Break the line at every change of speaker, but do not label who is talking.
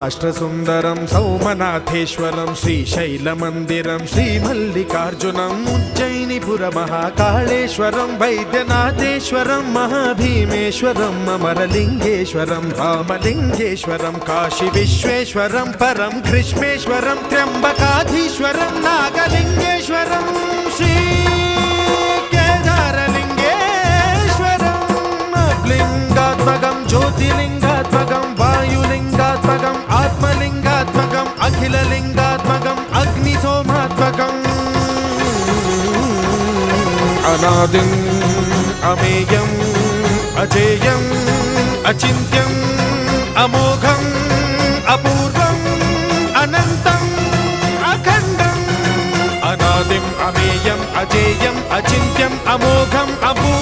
అష్టసుందరం సౌమనాథేశ్వరం శ్రీశైలమందిరం శ్రీమల్లికార్జునం ఉజ్జయినిపుర మహాకాళేశ్వరం వైద్యనాథేశ్వరం మహాభీమేశ్వరం అమరలింగేశ్వరం రామలింగేశ్వరం కాశీ విశ్వేశ్వరం పరం కృష్ణేశ్వరం త్ర్యంబకాధీశ్వరం నాగలింగేశ్వరం శ్రీ కేదారలింగేశ్వరం లింగాత్మకం జ్యోతిలింగాత్మకం వాయులింగాత్మకం ఆత్మలింగాత్మకం అఖిలలింగాత్మకం అగ్నిసోమాత్మకం అనాదిం అమేయం అజేయం అచింత్యం అమోఘం అపూర్వం అనంతం అఖండం అనాదిం అమేయం అజేయం అచింత్యం అమోఘం అపూర్వం